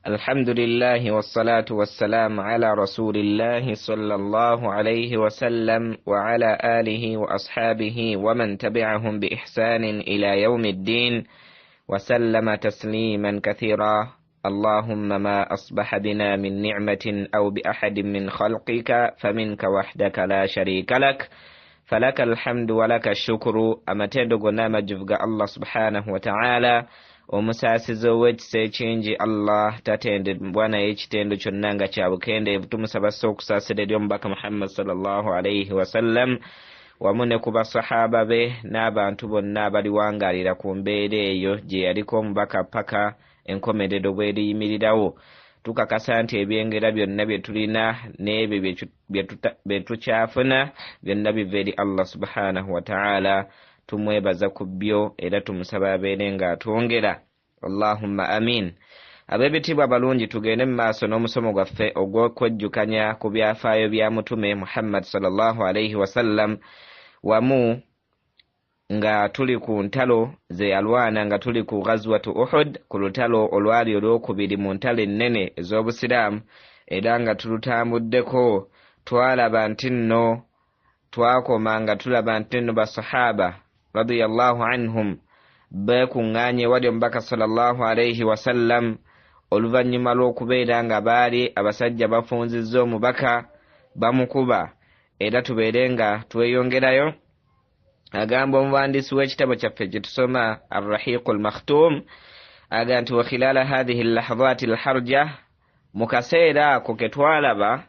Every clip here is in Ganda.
الحمد لله والصلاة والسلام على رسول الله صلى الله عليه وسلم وعلى آله وأصحابه ومن تبعهم بإحسان إلى يوم الدين وسلم تسليما كثيرا. اللهم ما أصبح بنا من نعمة أو بأحد من خلقك فمنك وحدك لا شريك لك، فلك الحمد ولك الشكر. أمتند قنام جفق الله سبحانه وتعالى omusasizo w'ekisekingi Allah tatende bwana y'ekitendo kyonna nga kyabukendeevu. Tumusabasa okusaasira eri omubaka Muhammad sallallahu alayhi wasallam wamu ne ku basahaba be n'abantu bonna abaliwangaalira ku mbeera eyo gye yaliko omubaka paka enkomerero bweriyimirirawo. Tukakasa nti ebyengera byonna bye tulina n'ebyo bye tukyafuna byonna biva eri Allah subhanahu wa ta'ala. Tumwebaza ku byo era tumusaba abeere ng'atwongera. Allahumma amin. Ab'ebitiibwa balungi, tugende mu maaso n'omusomo gwaffe ogw'okwejjukanya ku byafaayo bya mutume Muhammad sallallahu alayhi wasallam, wamu nga tuli ku ntalo ze yalwana nga tuli ku ghazwatu Uhud, ku lutalo olwali olwokubiri mu ntalo ennene ez'Obusiraamu, era nga tulutambuddeko. Twalaba nti nno twakoma nga tulaba nti nno basahaba radiyallahu anhum beekuŋŋaanye wali omubaka sallallahu alayhi wasallam oluvannyuma lw'okubeera nga baali abasajja bafunzizza omubaka bamukuba. Era tubeere nga tweyongerayo. Agamba omuwandiisi w'ekitabo kyaffe kye tusoma Ar-Rahiq al-Makhtum aga nti wa khilala hadhihi al-lahadhati al-harja, mu kaseera ako ke twalaba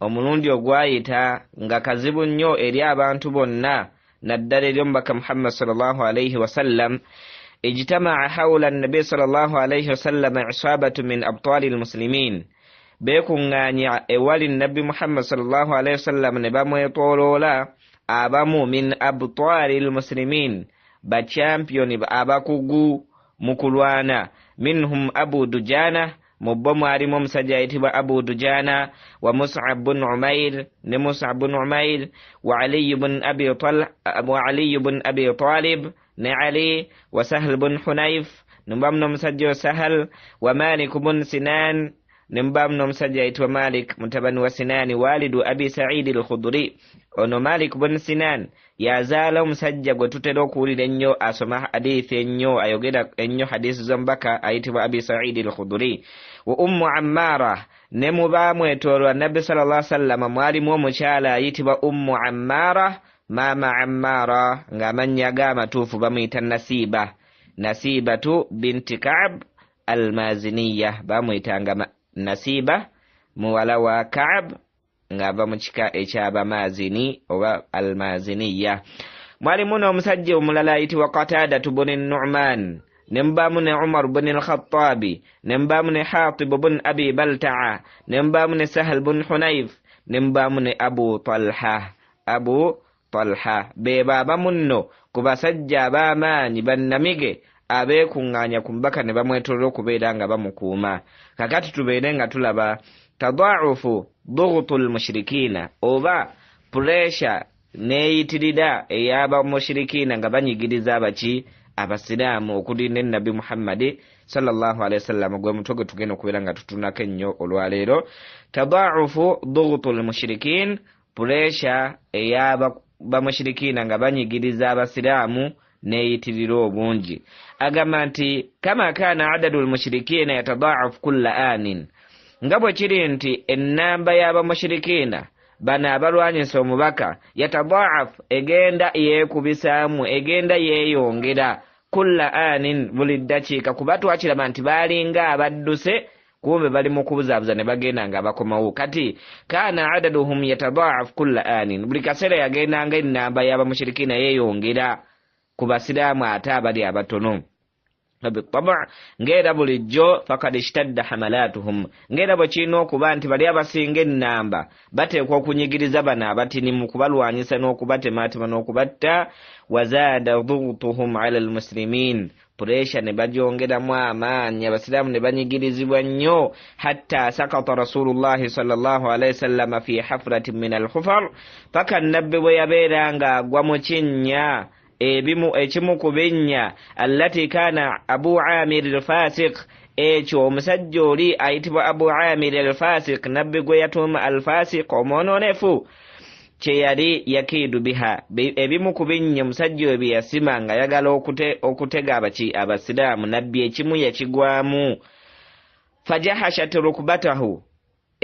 omulundi ogwayita nga kazibu nnyo eri abantu bonna naddala eri omubaka Muhammad sallallahu alayhi wasallam, ijtamaa hawla an-nabi sallallahu alayhi wasallam isabatu min abtali al-muslimin, beekuŋŋaanya ewali nabbi Muhammad sallallahu alayhi wasallam ne bamwetooloola abamu min abtali al-muslimin, bachampioni abakugu mu kulwana. Minhum Abu Dujana, mubbo mwalimu omusajja ayitibwa Abu Dujana, wa Mus'ab bin Umair ne Mus'ab bin Umair, wa Ali bin Abi Talib ne Ali, wa Sahl bin Hunayf ne mbamno omusajja Sahal, wa Malik bin Sinan ne mbamno omusajja ayitibwa Malik mutabani wa Sinani, walidu Abi Sa'id al-Khudri. Ono Malik bin Sinan yazaala omusajja gwe tutera okuwulira ennyo asoma hadithi ennyo, ayogera ennyo hadithi z'omubaka, ayitibwa Abi Sa'id al-Khudri. Wa Ummu Ammara, ne mu baamwetoolwa Nabbi sallallahu alayhi wasallam mwalimu omukyala ayitibwa Ummu Ammara, maama Ammara ng'amannya g'amatuufu bamuyita Nasiba, Nasibatu binti Ka'b al-Maziniya, bamuyitanga Nasiba muwala wa Ka'b ng'ava mu kika eky'Abamazini oba Almaziniya. Mwalimu n'omusajja omulala ayitibwa Qatada bin Nu'man, ne mbaamu ne Umar bin al-Khattabi, ne mbaamu ne Hatib bin Abi Balta'a, ne mbaamu ne Sahal bin Hunayf, ne mbaamu ne Abu Talha. Be baba munno ku basajja ab'amaanyi bannamige abeekuŋŋaanya ku mbaka ne bamwetoolera okubeera nga bamukuuma. Kakati tubeere nga tulaba tada'ufu dhughtul mushrikina, oba pressure neeyitirira ey'aba mushrikina nga banyigiriza abaki abasiraamu okulinda Nabbi Muhammad sallallahu alayhi wasallam, gwe mutwe gwe tugenda okubeera nga tutunako ennyo olwaleero. Tada'ufu dhughtul mushrikin, pressure ey'aba bamushrikina nga banyigiriza abasiraamu neeyitirira obungi. Agamba nti kama kana adadul mushrikina yatada'af kulla anin, nga bwe kiri nti ennamba y'abamushrikiina bano abalwanyisa omubaka yatada'af, egenda yeekubisaamu, egenda yeeyongera kulla anin, buli ddakiika, kuba twakiraba nti baalinga abadduse kumbe bali mu kubuzaabuza ne bagenda nga bakomawo. Kati kana adaduhum yatada'af kulla anin, buli kaseera yagendanga ennamba y'abamushrikiina yeeyongera ku basiraamu ate abali abatono. Bitaba ngera bulijjo fakad ishtadda hamalatuhum, ngera bwe kirina okuba nti bali abasinga ennamba bateekwa okunyigiriza bano abatini mu kubalwanyisa n'okubatemaatema n'okubatta. Wazaada dhughtuhum ala almuslimin, pressure ne bagyongeramu amaanyi, abasiraamu ne banyigirizibwa nnyo. Hatta sakata rasulullahi sallallahu alayhi wasallam fi hafratin min alhufar, paka nabbi bwe yabeera nga agwa mu kinnya ekimu ku binnya allati kana Abu Amir al-Fasiq, ekyo omusajja oli ayitibwa Abu Amir al-Fasiq nabbi gwe yatuuma al-Fasiq omwononefu kye yali yakiidu biha ebimu ku binnya omusajja oyo bye yasima nga yagala okutega abasiraamu nabbi ekimu yakigwamu fajahashat rukbatahu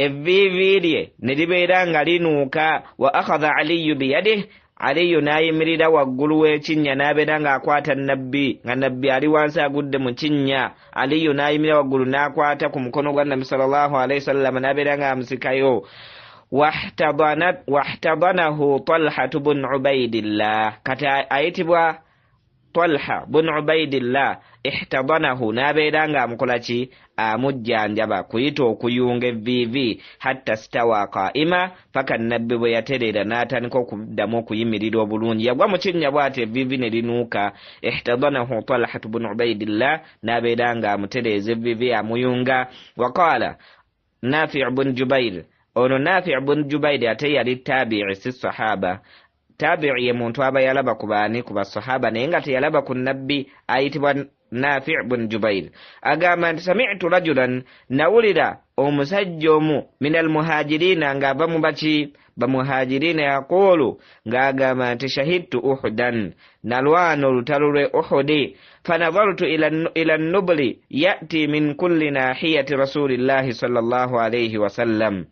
evviivi lye ne libeera nga linuuka wa akhadha aliyu biyadihi aliyu n'ayimirira waggulu w'ekinnya n'abeera ng'akwata nabbi nga nabbi ali wansi agudde mu kinnya aliyu n'ayimirira waggulu n'akwata ku mukono gwa nabbi sallallahu alaihi wasallam n'abeera ng'amusikayo wahtadanahu Talha bun Ubaidillah kati ayitibwa Talha bun Ubaidillah ihtadanahu n'abeera ng'amukola ki amujjanjaba kuyita okuyunga evviivi hatta stawa qaima paka nabbi bwe yatereera n'atandika okuddamu okuyimirira obulungi yagwa mu kinnya bw'ati evviivi ne linuuka ihtadanahu Talha bun Ubaidillah n'abeera ng'amutereeza evviivi amuyunga waqala Nafi' bun Jubair ono Nafi' bun Jubair ate yali tabi'i si sahaba tabi'i ye muntu aba yalaba ku baani ku basahaba naye nga teyalaba ku nabbi ayitibwa Nafi' bun Jubair agamba nti sami'tu rajulan nawulira omusajja omu minal muhajirina ng'ava mu baki bamuhajirina yaqulu ng'agamba nti shahidtu Uhudan nalwana olutalo lwe Uhudi fanadhartu ila nubli ya'ti min kulli nahiyati rasulillahi sallallahu alayhi wasallam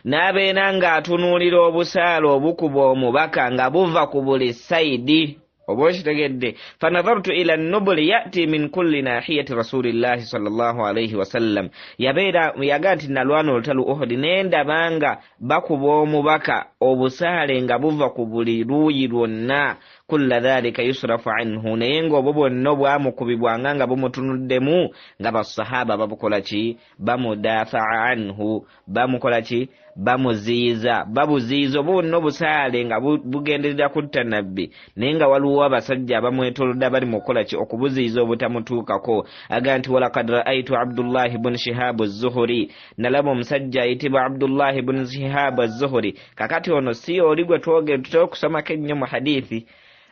n'abeera ng'atunuulira obusaala obukuba omubaka nga buva ku buli sayidi oba okitegedde fanadhartu ila nubuli yati min kulli nahiyati rasulillahi sallallahu alayhi wasallam yaga nti nalwana olutalo Uhudi nendabanga bakuba omubaka obusaale nga buva ku buli luuyi lwonna kulla dhalika yusrafu anhu naye ng'obwo bwonna obwamukubibwanga nga bumutunuddemu nga basahaba babukola ki bamudafaa anhu bamukola ki bamuziiza babuziiza bwonna obusaale nga bugenderera kutta nabbi naye nga waliwo abasajja abamwetolodde bali mukola ki okubuziiza obutamutuukako aga nti walaqad ra'aytu Abdullahi bun Shihab az-Zuhri nalaba omusajja ayitibwa Abdullahi bun Shihab az-Zuhri kakati ono si oli gwe twogera okusomako ennyo mu hadithi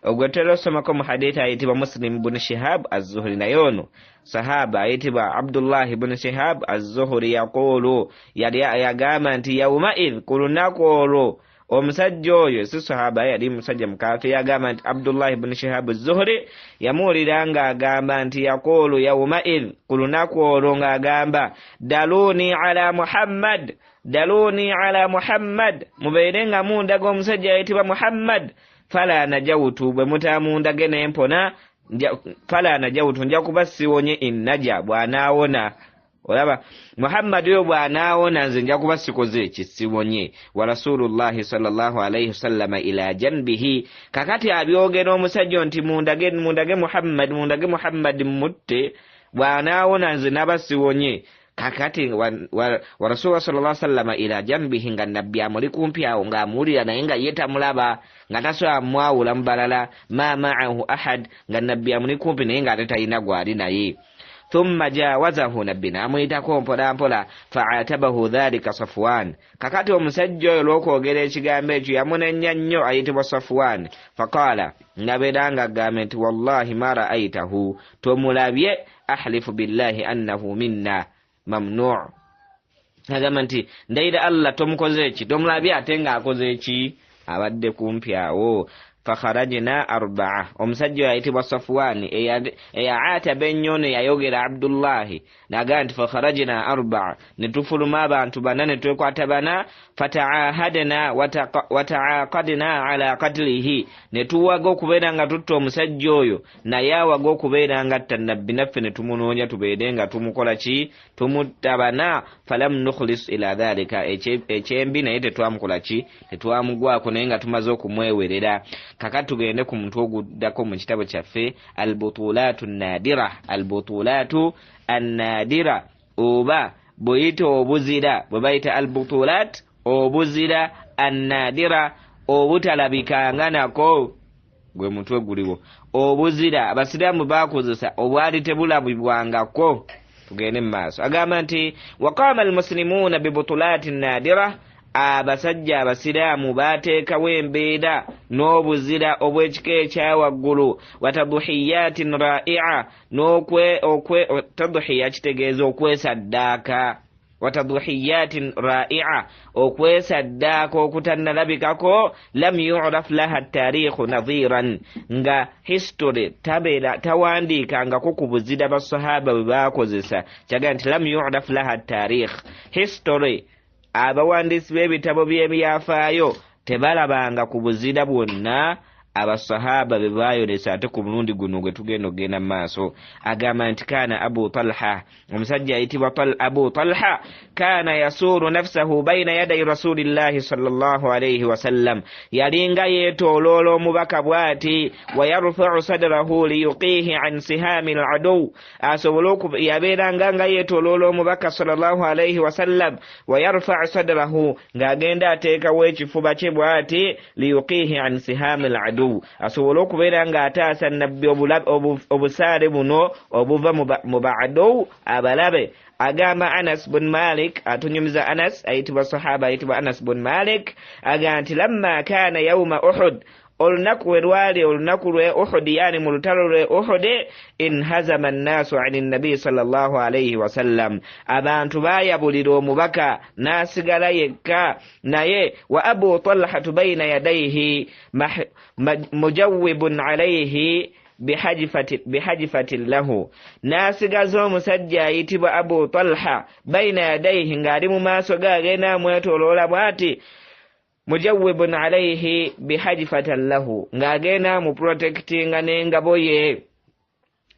ogwe tulosomako mu hadithi ayitibwa Muslim bun Shihab az-Zuhri naye ono sahaba ayitibwa Abdullahi bun Shihab az-Zuhri yaqulu yagamba nti yawmaidh ku lunaku olwo omusajja oyo si sahaba yali musajja mukafiri yagamba nti Abdullahi bun Shihab az-Zuhri yamuwulira ng'agamba nti yaqulu yawmaidh ku lunaku olwo ng'agamba daluni ala Muhammad mubeere nga mundaga omusajja ayitibwa Muhammad fala najawtu bwe mutamundage n'empona fala najawtu nja kuba siwonye innaja bw'anaawona olaba Muhammad oyo bw'anaawona nze nja kuba sikoze ekisiwonye wa rasulullahi sallallahu alayhi wasallam ila janbihi kakati abyogera omusajja nti mundage Muhammad mutte bw'anaawona nze naba siwonye kakati wa rasulullah sallallahu alaihi wasallam ila janbihi nga nabbi amuli kumpi awo ng'amuwulira naye nga ye tamulaba nga tasobola mwawula mu balala ma ma'ahu ahad nga nabbi amuli kumpi naye ng'ate talina gwali naye thumma jawazahu nabbi n'amuyitako mpolampola fa'atabahu dhalika Safwan kakati omusajja oyo olw'okwogera ekigambo ekyo yamunenya nnyo ayitibwa Safwan faqala ngabeera ng'agamba nti wallahi ma ra'aytahu tomulabye ahlifu billahi annahu minna mamnu' agamba nti ndayira Allah tomukoze eki tomulabye ate ng'akoze eki abadde kumpi awo fakharajna arba'a omusajja ayitibwa Safwan eyaata benyono yayogera Abdullahi naga nti fakharajna arba'a netufuluma abantu bana netwekwata bana fata'ahadna wata'aqadna ala qatlihi netuwaga okubeera nga tutta omusajja oyo naye awaga okubeera nga tannabbi naffe netumunoonya tubeere nga tumukola ki tumutabana falam nukhlis ila dhalika ekyembi naye tetwamukola ki tetwamugwako naye nga tumaze okumwewerera kakati tugende ku muntu oguddako mu kitabo kyaffe albutulatu annadira oba buyita obuzira bwe bayita albutulat obuzira annadira obutalabikanga nako gwe mutwe guliwo obuzira abasiraamu bakozesa obwali tebulabibwangako tugende mu maaso agamba nti waqama almuslimuuna bibutulati nadira abasajja abasiraamu baateekawo embeera n'obuzira obw'ekika ekyawaggulu watadhiyatin ra'i'a tadhiya kitegeeza okwesaddaaka watadhiyatin ra'i'a okwesaddaaka okutannalabikako lam yu'raf laha taarikhu nadhiran nga history tawandiikangako ku buzira basahaba bwe baakozesa kyaga nti lam yu'raf laha taarikh history abawandiisi b'ebitabo by'ebyafaayo tebalabanga ku buzira bwonna abasahaba be baayolesa ate ku mulundi guno gwe tugenda okugenda mu maaso agamba nti kaana abu talha omusajja ayitibwa abu talha kaana yasuuru nafsahu bayina yadayi rasulillahi sallallahu alayhi wasallam yalinga yeetooloola omubaka bw'ati wayarfau sadrahu liyuqiihi an sihaami aladow asobole yabeeranga nga yeetooloola omubaka sallallahu alayhi wasallam wayarfau sadrahu ng'agenda ateekawo ekifuba kye bw'ati liyuqiihi an sihaami aladow asobola okubeera ng'ataasa nabbi obusaale buno obuva mu ba'adow abalabe agamba Anas bin Malik atunyumiza Anas ayitibwa sahaba ayitibwa Anas bin Malik agamba nti lamma kaana yawma Uhud olunaku we lwali olunaku lwe Uhud yani mu lutalo lwe Uhud inhazama annaasu ani nabi sallallahu alayhi wasallam abantu baayabulira omubaka n'asigala yekka naye wa Abu Talha bayna yadayhi mujawwibun alayhi bihajifatin lahu n'asigaza omusajja ayitibwa Abu Talha bayna yadayhi ng'ali mu maaso ge agenda amwetooloola bw'ati mujawwibun alayhi bihajfatan lahu ngagena mu protectinga n'engabo ye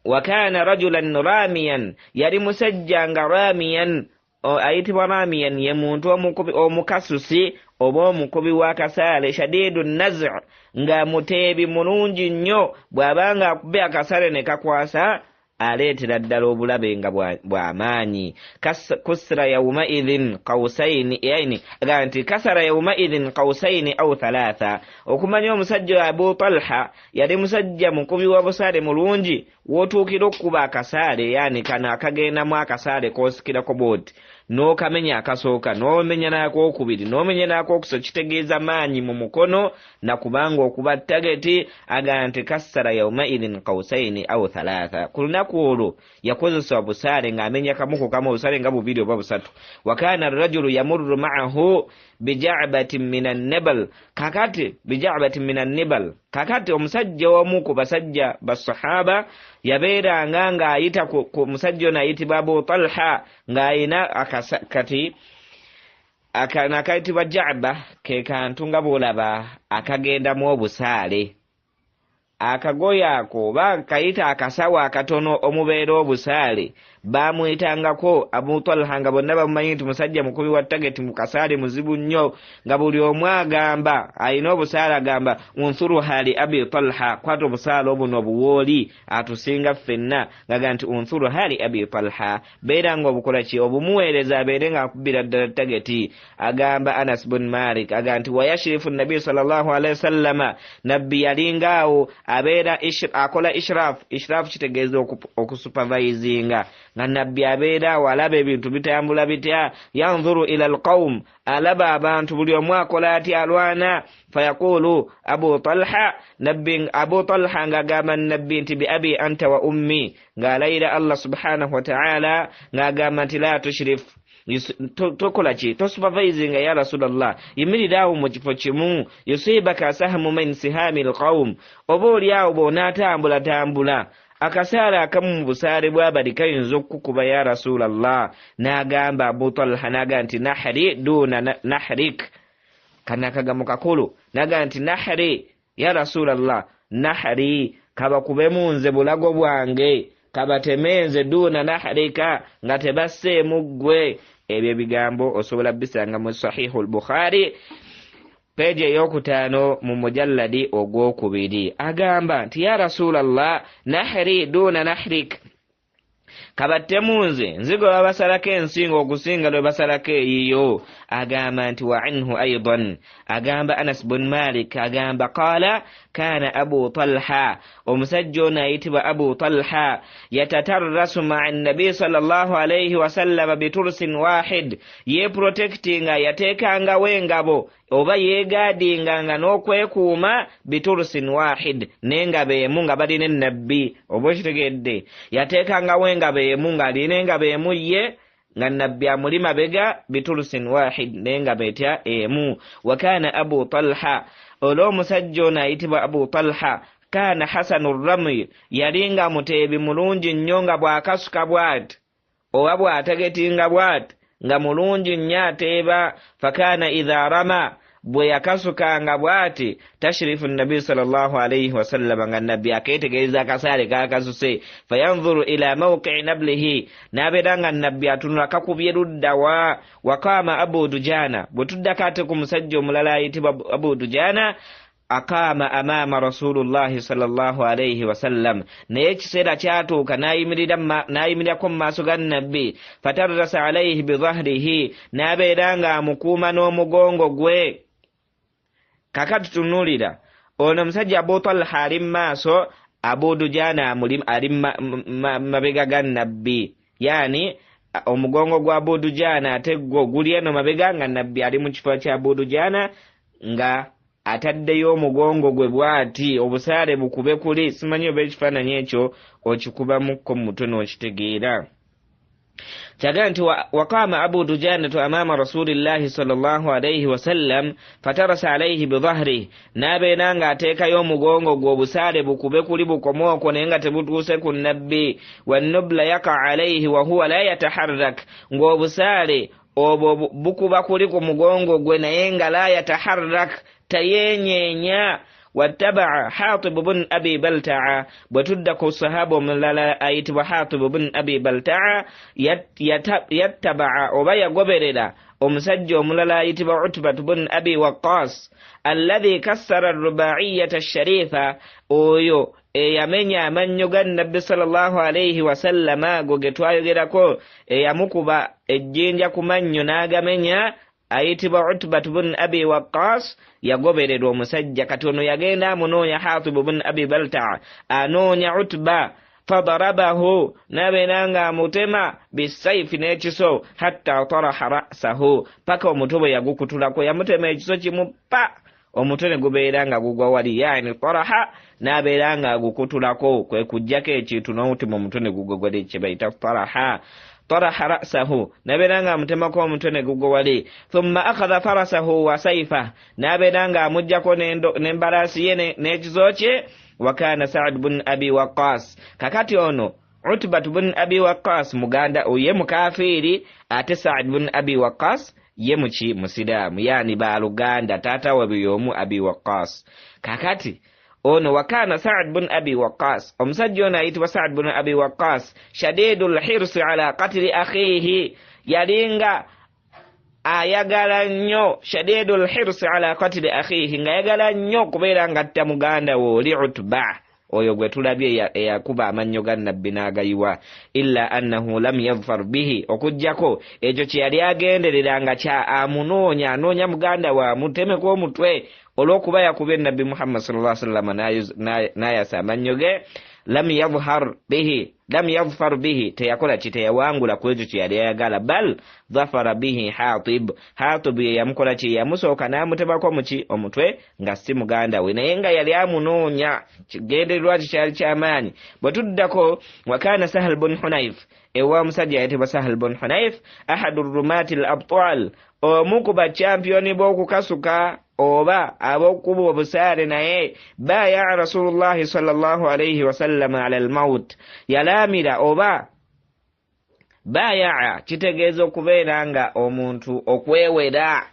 wa kana rajulan ramiyan yali musajja nga ramiyan ayitibwa ramiyan ye muntu omukasusi oba omukubi w'akasaale shadidu nazr nga muteebi mulungi nnyo bw'abanga akubbe akasaale ne kakwasa aleetera ddala obulabe nga bw'amaanyi kusra yawmaidhin qawsaini yani ganti kasara yawmaidhin qawsaini aw thalatha okumanya omusajja Abu Talha yali musajja mukubi wa busaale mulungi wootuukira okukuba akasaale yani kana akagendamu akasaale koosikirako booti n'okamenya akasooka n'omenya n'akookubiri n'omenya n'akookuso kitegeeza maanyi mu mukono na kubanga okuba tageti aga nti kassara yawmaidhin qawsaini aw thalatha ku lunaku olwo yakozesa busaale ng'amenya kamu kamu obusaale nga bubiri oba busatu wa kana arrajulu yamurru ma'ahu bija'batin minan nibal kakati omusajja omu ku basajja basahaba yabeeranga ng'ayita ku musajja ono ayitibwa Abu Talha ng'ayina akati akayitibwa ja'ba ke kantu nga bw'olaba akagendamu obusaale akagoye ako oba kayita akasawo akatono omubeera obusaale bamuyitangako Abu Talha nga bonna bamumanyi nti musajja mukubi wa tageti mu kasaale muzibu nnyo nga buli omu agamba ayina obusaale agamba unsuru hali Abi Talha kwata obusaale obuno obuwooli atusinga ffenna ngaga nti unsuru hali Abi Talha beera nga obukola ki obumuweereza abeere nga akubira ddala tageti agamba Anas bin Malik aga nti wayashirifu nabi sallallahu alaihi wasallama nabbi yalingaawo abeera akola ishrafu kitegeeza okusupervisinga nga nabbi abeera walaba ebintu bitambula bitya yanzuru ila alqawm alaba abantu buli omu akola atya alwana fayaqulu Abu Talha nabbi Abu Talha ng'agamba nabbi nti bi abi anta wa ummi ng'alayira Allah subhanahu wa ta'ala ng'agamba nti la tushrif tokola ki tosupervising ya Rasulullah yimirirawo mu kifo kimu yusibaka sahmu min sihami alqawm oba oli awo bw'onaatambula akasaala akamu mu busaale bw'abali kayinza okukuba ya Rasulallah n'agamba Abu Talha n'agamba nti nahri duna nahrik kana akagamo kakulu n'agamba nti nahri ya Rasulallah nahri kabakubemu nze bulago bwange kabatemenze duna nahrika nga tebasseemu ggwe ebyo ebigambo osobola bisanga mu sahihu al-Bukhari peji ey'okutaano mu mujalladi ogwokubiri agamba nti ya Rasulallah nahri duna nahrik kabattemunze nzigo babasalako ensingo okusinga lwe basalako eyiyo. Agamba nti wa anhu aidan, agamba Anas bin Malik agamba qala kana Abu Talha, omusajja ono ayitibwa Abu Talha, yatatarrasu ma'a nabi sallallahu alayhi wasallam bitursin wahid, ye protectinga yatekanga wengabo oba yegaadinganga n'okwekuuma biturusin wahid, n'engabo emu nga balina ennabbi. Oba okitegedde, yateekanga wengabo emu ng'alina engabo emu ye nga nabbi amuli mabega, biturusin wahid, n'engabo etya emu. Wa kaana Abu Talha, olw'omusajja ono ayitibwa Abu Talha, kaana hasanu ramy, yalinga muteebi mulungi nnyo nga bw'akasuka bw'ati oba bw'ategetinga bw'ati nga mulungi nnyo ateeba. Fakaana idha rama, bwe yakasukanga bw'ati, tashrifu nabi sallallahu alayhi wasallam, nga nabbi akeetegereza akasaale kakasuse. Fayanzuru ila mawqi'i nablihi, n'abeera nga nabbi atunula kakubye ludda wa. Waqaama Abu Dujana, bwe tuddako ate ku musajja omulala ayitibwa Abu Dujana, akama amama rasulullahi sallallahu alayhi wasallam, naye ekiseera kyatuuka n'ayimirako mu maaso ga nabbi. Fatarrasa alayhi bidhahrihi, n'abeera nga amukuuma n'omugongo gwe. Kakati tunuulira ono omusajja Abu Talha ali mu maaso, Abu Dujana ali mabega ga nabbi, yani omugongo gwa Abu Dujana ate gwo guli eno mabega, nga nabbi ali mu kifo kya Abu Dujana nga ataddeyo omugongo gwe bw'ati, obusaale bukube kuli. Simanyi oba ekifaananyi ekyo okikubamukko mu mutwe n'okitegeera. Kyagaa nti waqaama Abu Dujana amaama rasulillahi sallallahu alayhi wasallam, fatarasa alayhi bidhahrihi, n'abeera nga ateekayo omugongo gwe obusaale bukube kuli bukomooko naye nga tebutuuse ku nabbi. Wannubla yaqa alayhi wa huwa la yataharrak, ng'obusaale obwo bukuba kuli ku mugongo gwe naye nga la yataharrak, tayenyeenya. Wattabaa Hatib bin Abi Balta'a, bwe tudda ku sahaba omulala ayitibwa Hatib bin Abi Balta'a, yattabaa oba yagoberera omusajja omulala ayitibwa Utba bin Abi Waqqas, alladhi kassara ar-ruba'iyyata ash-sharifa, oyo eyamenya amannyo ga nabbi sallallahu alayhi wasallam ago ge twayogerako, eyamukuba ejjinja ku mannyo n'agamenya, ayitibwa Utba bin Abi Waqqas, yagobererwa omusajja. Kati ono yagenda amunoonya Hatib bin Abi Balta'a, anoonya Utba. Fadarabahu, n'abeera nga amutema bisayfi n'ekiso, hatta taraha ra'sahu, paka omutwe bwe yagukutulako. Yamutema ekiso kimu pa, omutwe ne gubeera nga gugwa wali, yani taraha, n'abeera nga agukutulako, kwe kujjako ekintu n'omutima omutwe ne gugwa kye bayita taraha. Taraha ra'sahu, n'abeera nga amutemako omutwe ne gugwa wali. Thumma akhadha farasahu wa sayfa, n'abeera nga amuggyako n'embalaasi ye n'ekizo kye. Wa kana Sa'd bin Abi Waqqas, kakati ono Utba bin Abi Waqqas muganda oye mukafiri, ate Sa'd bin Abi Waqqas ye muki musiramu, yani baluganda taata wabiyomu Abi Waqqas. Kakati ono wakana Sa'd bin Abi Waqqas, omusajja ono ayitibwa Sa'd bin Abi Waqqas, shadidul hirsi ala qatli akhihi, yalinga ayagala nnyo, shadidul hirsi ala qatli akhihi, nga ayagala nnyo kubeera nga atta muganda we oli Utba, oyo gwe tulabye eyakuba amannyo ga nabbi n'agayiwa. Illa annahu lam yadhfar bihi, okujjako ekyo kye yali agenderera nga kya anoonya muganda we amutemeko omutwe olw'okuba yakubye nabbi Muhammad sallallahu alaihi wasallam n'ayasa amannyo ge. Lam yadhfar bihi, teyakola kiteyawangula ku ekyo kye yali ayagala. Bal dhafara bihi Hatib yamukola ki, yamusooka n'amutemako muki omutwe nga si muganda we, naye nga yali amunoonya. Kigendererwa kyali ky'amaanyi. Bwe tuddako, wa kana Sahal bin Hunayf, ewa musajja ayitibwa Sahal bin Hunayf, ahadu rumati al-abtal, omu ku bachampiyoni b'okukasuka oba abokuba obusaale, naye baya Rasulullahi sallallahu alayhi wasallam ala al-maut, yalamira oba baya kitegeeza okubeera nga omuntu okwewera.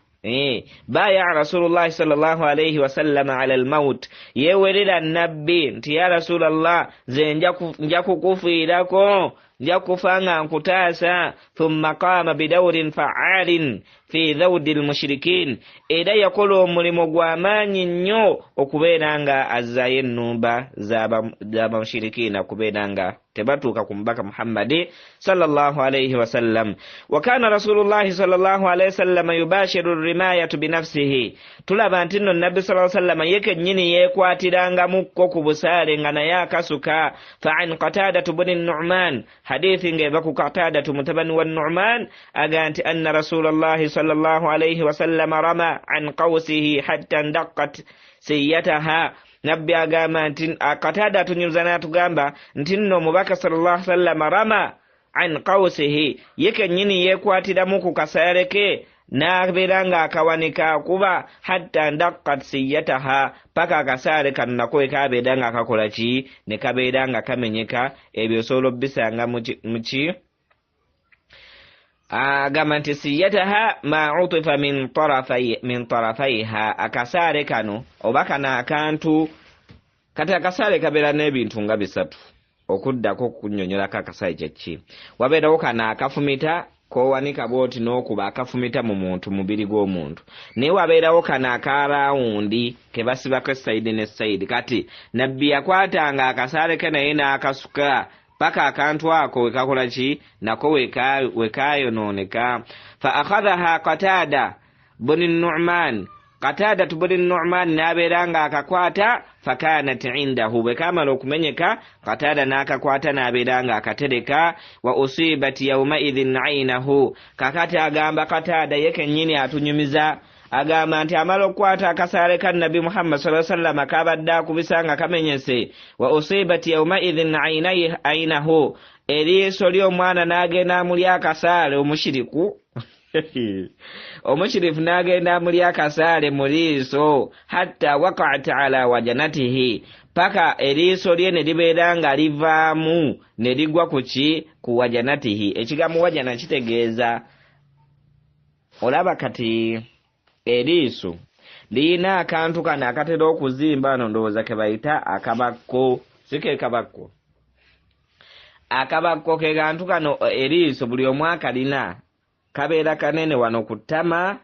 Baya Rasulullahi sallallahu alayhi wasallam ala al-maut, yewerera nabbi nti ya Rasulallah, ze nja kukufiirako, nja kufa nga nkutaasa. Thumma qama bidawrin fa'alin fi dhawdil mushrikin era yakola omulimu gw'amaanyi nnyo okubeera nga azzayo ennumba z'abamushirikina kubeera nga tebatuuka ku mubaka Muhammadi sallallahu alayhi wasallam. Wa kana rasulullahi sallallahu alayhi wasallam yubashiru rimayatu binafsihi, tulaba nti nno nabbi sallallahu alayhi wasallam yeke nnyini yeekwatirangamukko ku busaale nga naye akasuka. Fa an Qatadatu bni Nu'man, hadithi ng'eva ku Qatadatu mutabani wa Nu'man aga nti anna rasulallahi sallallahu alayhi wasallam rama an qawsihi hatta ndaqqat siyataha. Nabbi agamba nti Qatada tunyuza n'atugamba nti nno omubaka sallallahu alaihi wasallam rama an qawsihi, yeke nnyini yeekwatiramu ku kasaale ke n'abeera ng'akawanika kuba hatta ndaqqat siyataha, paka akasaale kano nako wekaabeera nga kakola ki, ne kabeera nga kamenyeka. Ebyo osobola obbisanga muki agamba nti siyataha ma utifa min tarafaiha, akasaale kano oba kano akantu kati akasaale kabeera n'ebintu nga bisatu okuddako kunnyonnyolako akasaale kyeki. Wabeerawo kano akafumita kowanika bwoti n'okuba akafumita mu muntu mubiri gw'omuntu, naye wabeerawo kano akarawundi ke basibako essayidi n'essayidi. Kati nabbi yakwatanga akasaale ke naye n'akasuka paka akantu ako wekakola ki, nako wekayonooneka. Fa akhadhaha Qatada bni Nu'man, Qatada bni Nu'man n'abeera nga akakwata. Fakanat indahu, bwe kamala okumenyeka Qatada n'akakwata n'abeera nga akatereka. Wa usibat yawmaidhin aynahu, kakati agamba Qatada yeke nnyini atunyumiza, agamba nti amala okukwata akasaale ka Nabi Muhammad sallallahu alaihi wasallam kabadde akubisa nga kamenyese. Wa usibat yawmaidhin aynahu, eriiso ly'omwana n'agenda amuli akasaale omushiriku omushirifu n'agenda amuli akasaale mu liiso. Hatta waqa'at ala wajanatihi, paka eriiso lye ne libeera nga livaamu ne ligwa ku wajanatihi. Ekigambo wajana kitegeeza, olaba kati eriiso liyina akantu kano akatera okuzimba, no ndowooza ke bayita akabakko, sike kabakko. Akabakko ke kantu kano eriiso buli omu akalina, kabeera kanene wano ku ttama,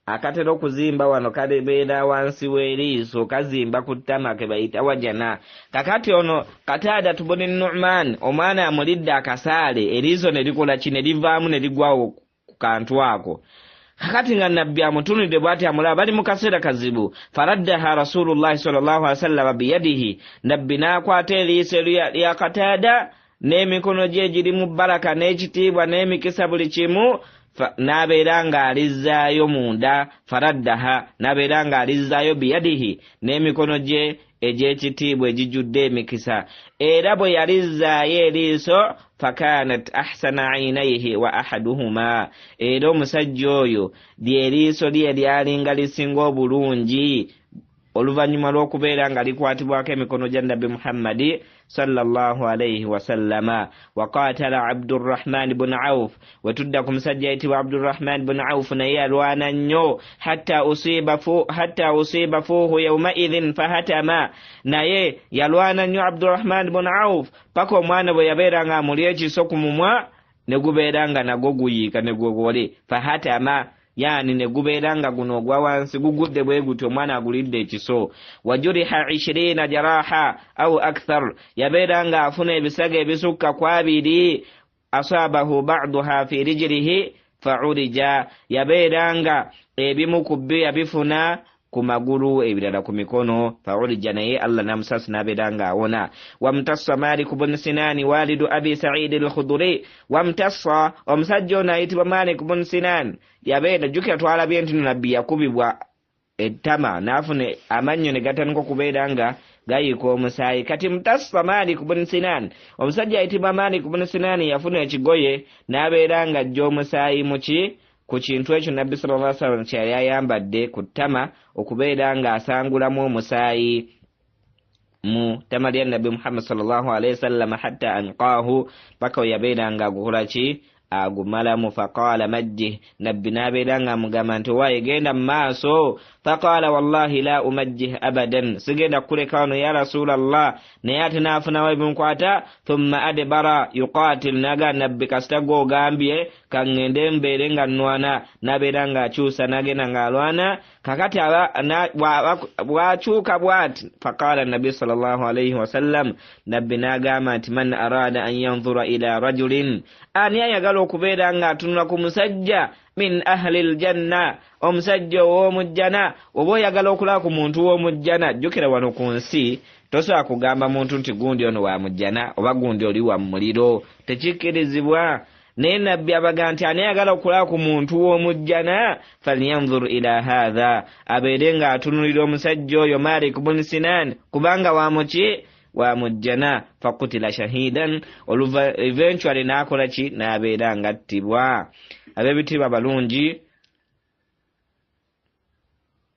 akatera okuzimba wano kabeera wansi w'eriiso, kazimba ku ttama ke bayita wajana. Kakati ono Qatada bni Nu'man omwana amulidde akasaale, eriiso ne likola ki, ne livaamu ne ligwawo ku kantu ako. Kakati nga nabbi amutunudde bw'ati amulaba bali mu kaseera kazibu. Faraddaha rasulullahi sallallahu alaihi wasallam biyadihi, nabbi n'akwata eriiso lya Qatada n'emikono gye girimu baraka n'ekitiibwa n'emikisa buli kimu, n'abeera ng'alizzaayo munda. Faraddaha, n'abeera ng'alizzaayo biyadihi, n'emikono gye egy'ekitiibwa egijjudde emikisa. Era bwe yalizzaayo eriiso, fakanat ahsana aynaihi wa ahaduhuma, era omusajja oyo lyeriiso lye lyalinga lisinga obulungi oluvannyuma lw'okubeera nga likwatibwako emikono gya Nabbi Muhammadi sallallahu alayhi wasallama. Wa qatala Abdurrahman bun Auf, wetudda ku musajja ayitibwa Abdurrahman bun Auf, naye yalwana nnyo. Hatta usiba fuhu yawmaidhin fahatama, naye yalwana nnyo Abdurrahman bun Auf paka omwana bwe yabeera nga amuli ekiso ku mumwa ne gubeera nga nagwo guyiika ne gwogole. Fahatama, yani ne gubeera nga guno ogwa wansi gugudde bwe guti, omwana agulidde ekiso. Wajuriha 20 jaraha au akthar, yabeera nga afuna ebisaga ebisukka ku 2. Asabahu ba'daha fi rijlihi fa'urija, yabeera nga ebimu ku byo yabifuna ku magulu, ebirala ku mikono. Fa'urija, naye Allah namusasi n'abeera nga awona. Wamtassa Malik bun Sinan walidu Abi Sa'id al-Khudri, wamtassa omusajja ono ayitibwa Malik bun Sinan, yabeera jjukira twalabye nti nabbi yakubibwa ettama n'afuna amannyo ne gatandika okubeera nga gayiika omusaayi. Kati mutassa Malik bun Sinan, omusajja ayitibwa Malik bun Sinan yafuna ekigoye n'abeera nga ajja omusaayi ku kintu ekyo Nabbi sallallahu alaihi wasallam kye yali ayambadde ku ttama, okubeera nga asangulamu omusaayi mu ttama lya Nabbi Muhammad sallallahu alaihi wasallam, hatta anqaahu, paka yabeera nga agukola ki, agumalamu. Faqala majjih, nabbi nabeeranga amugamba nti owaaye genda mu maaso. Faqala wallahi la umajjih abadan, sigenda kuleka wano ya rasulallah. Naye ate n'afunawo ebinkwata. Thumma adbara yuqatil, naga nabbi kasita gw'ogambye kaŋŋende mbeere nga nnwana, nabeera ng'akyusa n'agenda ng'alwana. Kakati bw'akyuka bw'ati, faqala nabbi sallallahu alayhi wasallam, nabbi n'agamba nti man arada an yanzura ila rajulin, ani ayagala okubeera ng'atunula ku musajja min ahli aljanna, omusajja ow'omujjana. Oba oyagala okulaba ku muntu w'omujjana, jjukira wano ku nsi tosobola kugamba muntu nti gundi ono wa mujjana oba gundi oli wa muliro, tekikkirizibwa. Naye nabbi abaga nti ani ayagala okulaba ku muntu w'omujjana, falyanzur ila hadha, abeere ng'atunulira omusajja oyo Malik ibn Sinan, kubanga wamuki wa mujjana. Fakutila shahidan, eventually n'akola ki, n'abeera ng'attibwa. Ab'ebitiibwa balungi,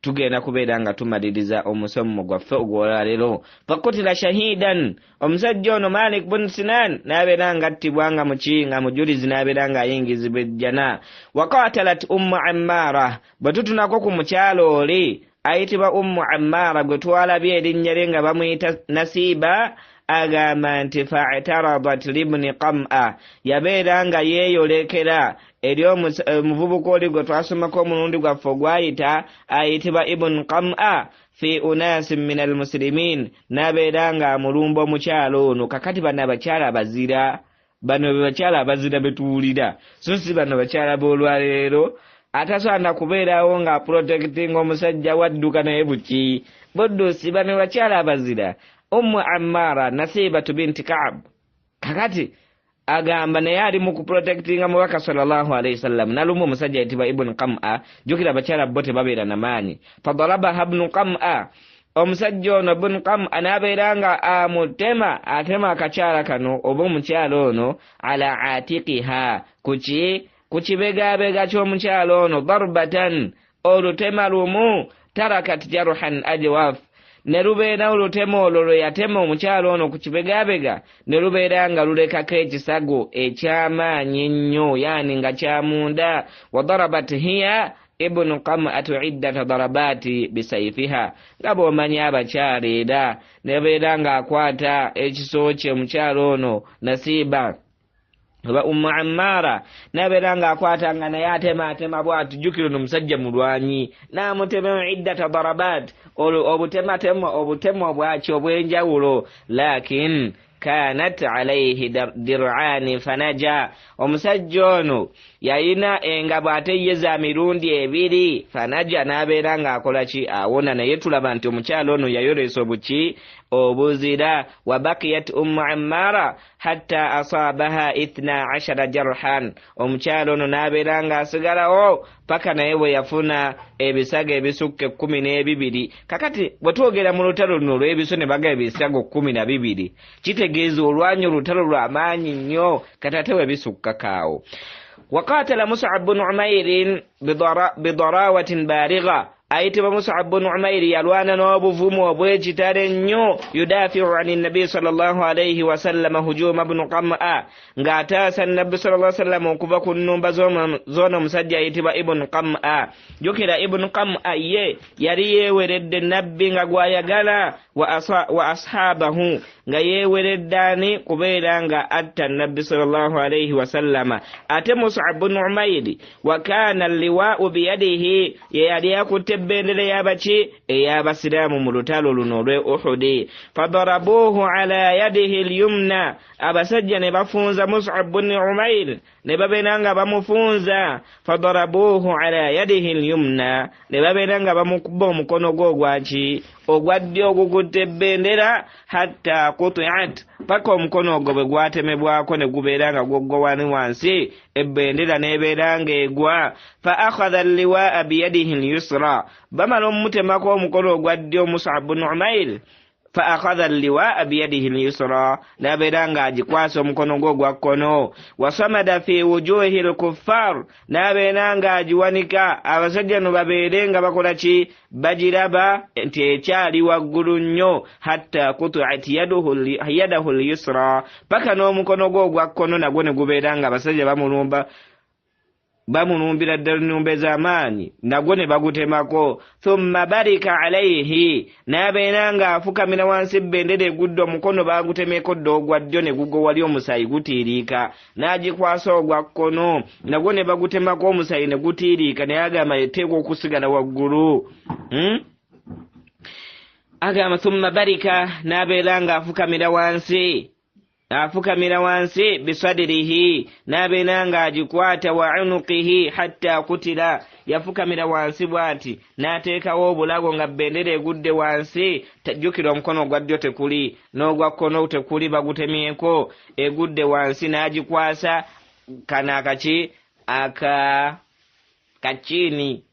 tugenda kubeera nga tumaliriza omusomo gwaffe ogw'olwaleero. Fakutila shahidan, omusajja ono Malik ibn Sinan n'abeera ng'attibwa nga muki, nga mujulizi, n'abeera ng'ayingizibwa ejjana. Waqatalat Ummu Ammara, bwe tutunako ku mukyalo oli ayitibwa Ummu Ammara gwe twalabye erinnya lye nga bamuyita Nasiba, agamba nti fa'taradat libni Qam'a, yabeera nga yeeyolekera eri omuvubuka oli gwe twasomako omulundi gwaffe ogwayita ayitibwa Ibn Qam'a fi unasin min almuslimin, n'abeera nga amulumba omukyalo ono. Kakati bano abakyala abazira, bano bakyala abazira betuwulira, so si bano bakyala b'olwaleero. Atasaana kubeerawo nga protecting omusajja wadduka naye buki boddosi, bano bakyala abazira. Ummu Ammara Nasibatu binti Ka'b, kakati agamba naye ali mu kuprotectinga mubaka sallallahu alayhi wasallam, nalumba omusajja ayitibwa Ibn Qam'a. Jukira abakyala bo tebabeera namaanyi. Fadarabaha Ibn Qam'a, omusajja ono Ibn Qam'a n'abeera nga amutema, atema akakyala kano oba omukyala ono ala atiqiha, ku kibegabega ky'omukyala ono, darbatan, olutema lumu, tarakat jarhan ajwaf, ne lubeera olutema olwo lwe yatema omukyala ono ku kibegabega, ne lubeera nga lulekako ekisago eky'amaanyi ennyo, yani nga kyamunda. Wa darabat hiya Ibn Qam'atu iddata darabati bisayfiha, nga bw'omanyi abakyala era nebeera ng'akwata ekiso kye omukyala ono Nasiba oba Ummu Ammara, n'abeera ng'akwata nga naye atema bw'ati. Jjukira ono musajja mulwanyi, n'amutema iddata darabat, obutema obwaki obw'enjawulo. Lakin kanat alayhi dir'ani fanaja, omusajja ono yalina engabo ate ye za mirundi ebiri. Fanaja, n'abeera ng'akola ki, awona. Naye tulaba nti omukyala ono yayolesa obuki, obuzira. Wa bakiyat Ummu Ammara hatta asabaha 12 jarhan, omukyala ono n'abeera ng'asigalawo paka naye bwe yafuna ebisago ebisukka 12. Kakati bwe twogera mu lutalo luno olw'ebiso ne bagaba ebisago 12, kitegeeza olwanyi olutalo lw'amaanyi nnyo, kati ate we bisukka kaawo. Waqatala Mus'ab bin Umayr bidarawatin barigha, ayitibwa Mus'ab bin Umayr yalwana n'obuvumu obw'ekitale nnyo. Yudafi'u ani nabbi sallallahu alayhi wasallam hujuma ibn Qam'a, ng'ataasa nabbi sallallahu alayhi wasallam okuva ku nnumba z'ono omusajja ayitibwa Ibn Qam'a. Jukira Ibn Qam'a ye yali yeeweredde nabbi nga gwayagala, wa ashabahu, nga yeeweredde ani kubeera nga atta nabbi sallallahu alayhi wasallam. Ate Mus'ab bin Umayr wa kana liwa'u biyadihi, ye yali akutte bendera y'abaki, ey'abasiraamu mu lutalo luno olw'e Uhud. Fadarabuhu ala yadihi al-yumna, abasajja ne bafunza Mus'ab bin Umayr, ne babeera nga bamufunza. Fadarabuhu ala yadihi al-yumna, ne babeera nga bamukuba omukono gwe ogwaki, ogwa ddyo ogukutte bendera, hatta quti'at, paka omukono ogwo bwe gwatemebwako ne gubeera nga gwoggwa wani wansi, ebbendera n'ebeera ng'egwa. Fa akhadha al-liwa'a biyadihi al-yusra, bamala omutemako omukono ogwa ddyo Mus'ab bin Umayr, fa akhadha al-liwa'a bi yadihi al-yusra nabedanga ajikwasa omukono gwo gwa kkono wasamada fi wujuhi al-kuffar nabedanga ajiwanika abasajja no baberenga bakola ki bajiraba nti ekyali waggulu nnyo hatta qut'at yadahu al-yusra paka n'omukono gwo gwa kkono nagwo ne gubeeranga abasajja bamunumbira ddala nnumba ez'amaanyi nagwo ne bagutemako thumma barika alayhi nabeeranga afukamira wansi bendera egudde omukono bagutemeko dda ogwa ddyo ne gugwa wali omusaayi gutiiriika n'agikwasa ogwa kkono nagwo ne bagutemako omusaayi ne gutiiriika naye agamba eteekwa okusigala waggulu agamba thumma barika nabeeranga afukamira wansi bisadirihi nabeeranga agikwata wa unuqihi hatta kutila yafukamira wansi bwati n'ateekawo obulago nga bendera egudde wansi tajjukira omukono gwa ddyo tekuli n'ogwa kkono tekuli bagutemyeko egudde wansi n'agikwasa kanakaki kachini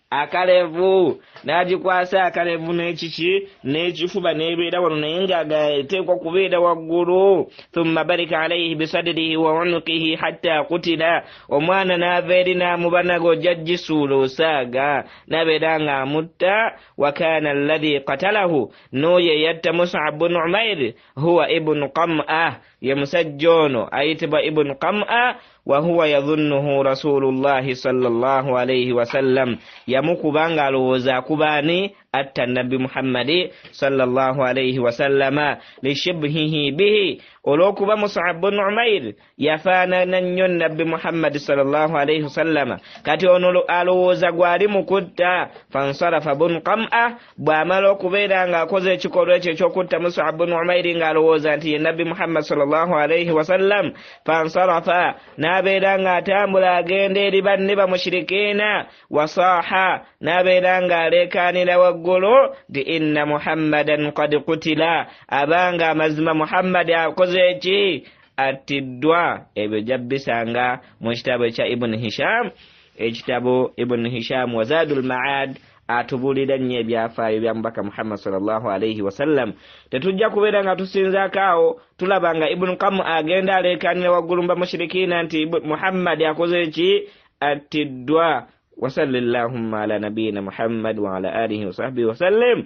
akalevu n'agikwasa akalevu n'ekiki n'ekifuba n'ebeera wano naye ng'ateekwa kubeera waggulu thumma barika alayhi bisadrihi wa unuqihi hatta kutila omwana n'ava eri n'amuba nago jajjisuula osaaga n'abeera ng'amutta wa kaana alladhi qatalahu n'oyo eyatta Mus'ab bin Umair huwa ibnu Qam'a ye musajja ono ayitibwa ibnu Qam'a وهو يظنه رسول الله صلى الله عليه وسلم يمكبان alowooza kubani atta nabi Muhammad sallallahu alayhi wasallam lishibhihi bihi olwokuba Mus'ab bin Umair yafaanana nnyo nabi Muhammad sallallahu alayhi wasallam kati ono alowooza gwali mukutta fansarafa bin Qam'a bw'amala okubeera ng'akoze ekikolwa ekyo ekyokutta Mus'ab bin Umair ng'alowooza nti ye nabi Muhammad sallallahu alayhi wasallam fansarafa n'abeera ng'atambula agenda eri banne bamushirikiina wasaaha n'abeera ng'aleekaanira waggulu nti inna Muhammadan qad qutila abanga amazima Muhammad akoze eki attiddwa ebyo jabbisanga mu kitabo ekya Ibn Hisham ekitabo Ibn Hisham wa Zadul Ma'ad atubulira nnyo ebyafaayo bya mubaka Muhammad sallallahu alayhi wasallam tetujja kubeera nga tusinzaakaawo tulaba nga Ibn Qam'a agenda aleekaanira waggulu mba mushirikiina nti Muhammad akoze eki attiddwa وصلى اللهم على نبينا محمد وعلى آله وصحبه وسلم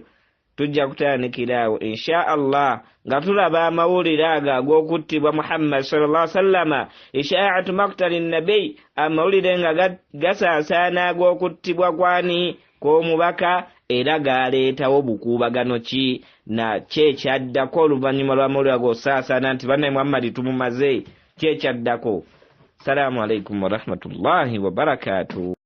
tujja kutandikirawo insha Allah nga tulaba amawulire ago ag'okuttibwa Muhammad sallallahu alaihi wasallam isha'atu maqtali nabi amawulire nga gasaasaana ag'okuttibwa kwani kw'omubaka era galeetawo bukuubagano ki na kyekyaddako oluvannyuma lw'amawulire ago osaasaana nti banne Muhammad tumumaze kyekyaddako. Assalamu alaikum wa rahmatullahi wa barakatuh.